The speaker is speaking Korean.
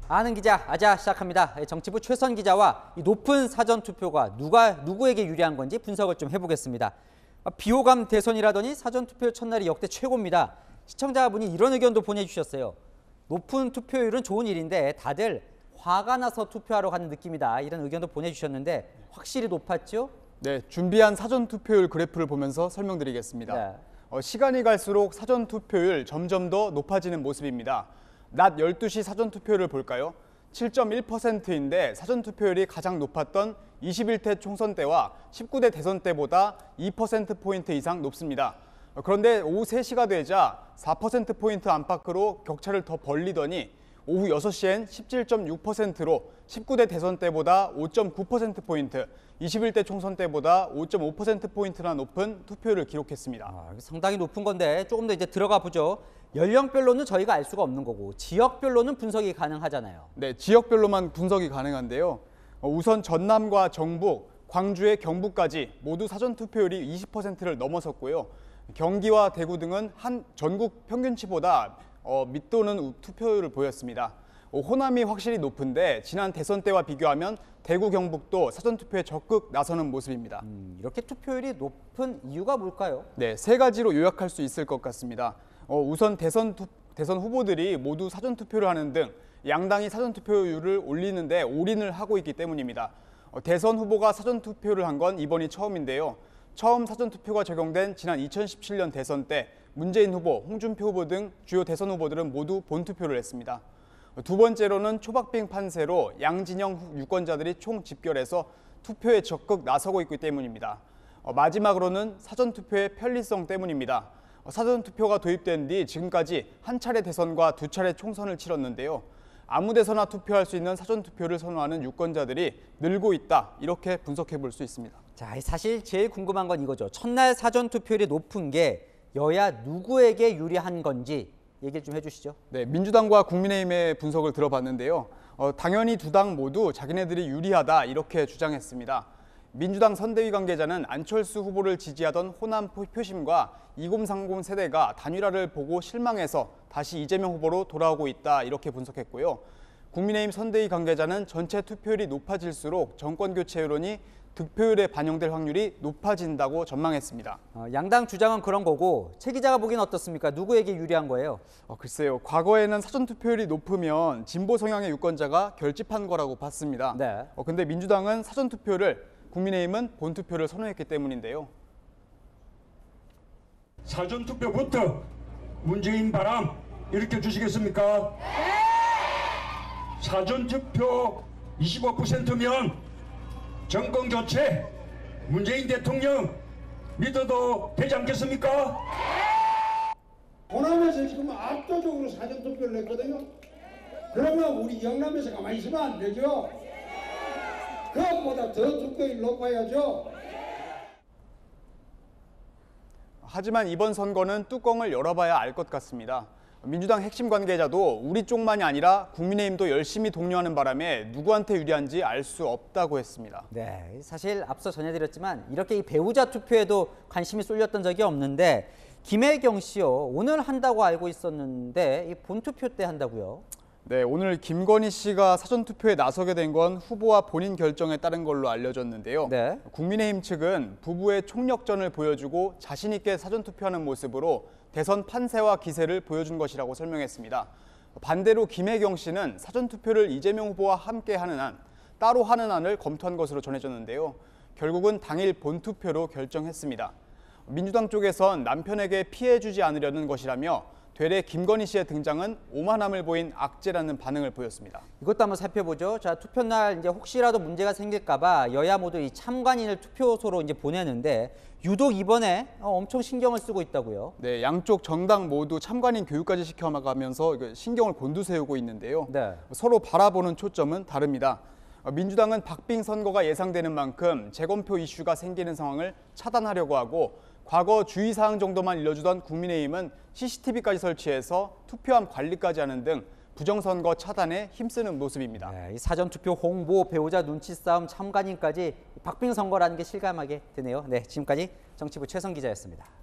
아는 기자 아자 시작합니다. 정치부 최선 기자와 이 높은 사전 투표가 누구에게 유리한 건지 분석을 좀 해보겠습니다. 비호감 대선이라더니 사전 투표 첫날이 역대 최고입니다. 시청자분이 이런 의견도 보내주셨어요. 높은 투표율은 좋은 일인데 다들 화가 나서 투표하러 가는 느낌이다. 이런 의견도 보내주셨는데 확실히 높았죠? 네, 준비한 사전 투표율 그래프를 보면서 설명드리겠습니다. 네. 시간이 갈수록 사전 투표율 점점 더 높아지는 모습입니다. 낮 12시 사전 투표율을 볼까요? 7.1%인데 사전 투표율이 가장 높았던 21대 총선 때와 19대 대선 때보다 2%포인트 이상 높습니다. 그런데 오후 3시가 되자 4%포인트 안팎으로 격차를 더 벌리더니 오후 6시엔 17.6%로 19대 대선 때보다 5.9%포인트, 21대 총선 때보다 5.5%포인트나 높은 투표율을 기록했습니다. 상당히 높은 건데 조금 더 이제 들어가 보죠. 연령별로는 저희가 알 수가 없는 거고 지역별로는 분석이 가능하잖아요. 네, 지역별로만 분석이 가능한데요. 우선 전남과 정북, 광주의 경북까지 모두 사전 투표율이 20%를 넘어섰고요. 경기와 대구 등은 한 전국 평균치보다 밑도는 투표율을 보였습니다. 호남이 확실히 높은데 지난 대선 때와 비교하면 대구, 경북도 사전 투표에 적극 나서는 모습입니다. 이렇게 투표율이 높은 이유가 뭘까요? 네, 세 가지로 요약할 수 있을 것 같습니다. 우선 대선 후보들이 모두 사전 투표를 하는 등 양당이 사전 투표율을 올리는데 올인을 하고 있기 때문입니다. 대선 후보가 사전 투표를 한 건 이번이 처음인데요. 처음 사전 투표가 적용된 지난 2017년 대선 때 문재인 후보, 홍준표 후보 등 주요 대선 후보들은 모두 본투표를 했습니다. 두 번째로는 초박빙 판세로 양진영 유권자들이 총 집결해서 투표에 적극 나서고 있기 때문입니다. 마지막으로는 사전 투표의 편리성 때문입니다. 사전 투표가 도입된 뒤 지금까지 한 차례 대선과 두 차례 총선을 치렀는데요. 아무 데서나 투표할 수 있는 사전 투표를 선호하는 유권자들이 늘고 있다, 이렇게 분석해 볼 수 있습니다. 자, 사실 제일 궁금한 건 이거죠. 첫날 사전 투표율이 높은 게 여야 누구에게 유리한 건지 얘기를 좀 해주시죠. 네, 민주당과 국민의힘의 분석을 들어봤는데요. 당연히 두 당 모두 자기네들이 유리하다, 이렇게 주장했습니다. 민주당 선대위 관계자는 안철수 후보를 지지하던 호남 표심과 2030 세대가 단일화를 보고 실망해서 다시 이재명 후보로 돌아오고 있다, 이렇게 분석했고요. 국민의힘 선대위 관계자는 전체 투표율이 높아질수록 정권 교체 여론이 득표율에 반영될 확률이 높아진다고 전망했습니다. 양당 주장은 그런 거고 최 기자가 보기엔 어떻습니까? 누구에게 유리한 거예요? 글쎄요. 과거에는 사전 투표율이 높으면 진보 성향의 유권자가 결집한 거라고 봤습니다. 네. 근데 민주당은 사전 투표를, 국민의힘은 본투표를 선호했기 때문인데요. 사전 투표부터 문재인 바람 일으켜 주시겠습니까? 사전 투표 25%면 정권 교체, 문재인 대통령 믿어도 되지 않겠습니까? 호남에서 지금 압도적으로 사전 투표를 했거든요. 그러면 우리 영남에서 가만히 있으면 안 되죠. 그것보다 더 투표율이 높아야죠. 하지만 이번 선거는 뚜껑을 열어봐야 알 것 같습니다. 민주당 핵심 관계자도 우리 쪽만이 아니라 국민의힘도 열심히 독려하는 바람에 누구한테 유리한지 알 수 없다고 했습니다. 네, 사실 앞서 전해드렸지만 이렇게 이 배우자 투표에도 관심이 쏠렸던 적이 없는데 김혜경 씨요, 오늘 한다고 알고 있었는데 이 본투표 때 한다고요? 네, 오늘 김건희 씨가 사전투표에 나서게 된 건 후보와 본인 결정에 따른 걸로 알려졌는데요. 네. 국민의힘 측은 부부의 총력전을 보여주고 자신 있게 사전투표하는 모습으로 대선 판세와 기세를 보여준 것이라고 설명했습니다. 반대로 김혜경 씨는 사전투표를 이재명 후보와 함께 하는 안, 따로 하는 안을 검토한 것으로 전해졌는데요. 결국은 당일 본투표로 결정했습니다. 민주당 쪽에선 남편에게 피해 주지 않으려는 것이라며 되레 김건희 씨의 등장은 오만함을 보인 악재라는 반응을 보였습니다. 이것도 한번 살펴보죠. 자, 투표날 이제 혹시라도 문제가 생길까봐 여야 모두 이 참관인을 투표소로 이제 보내는데 유독 이번에 엄청 신경을 쓰고 있다고요. 네, 양쪽 정당 모두 참관인 교육까지 시켜가면서 신경을 곤두세우고 있는데요. 네. 서로 바라보는 초점은 다릅니다. 민주당은 박빙 선거가 예상되는 만큼 재검표 이슈가 생기는 상황을 차단하려고 하고 과거 주의사항 정도만 일러주던 국민의힘은 CCTV까지 설치해서 투표함 관리까지 하는 등 부정선거 차단에 힘쓰는 모습입니다. 네, 이 사전투표 홍보, 배우자 눈치 싸움, 참관인까지 박빙 선거라는 게 실감하게 되네요. 네, 지금까지 정치부 최선 기자였습니다.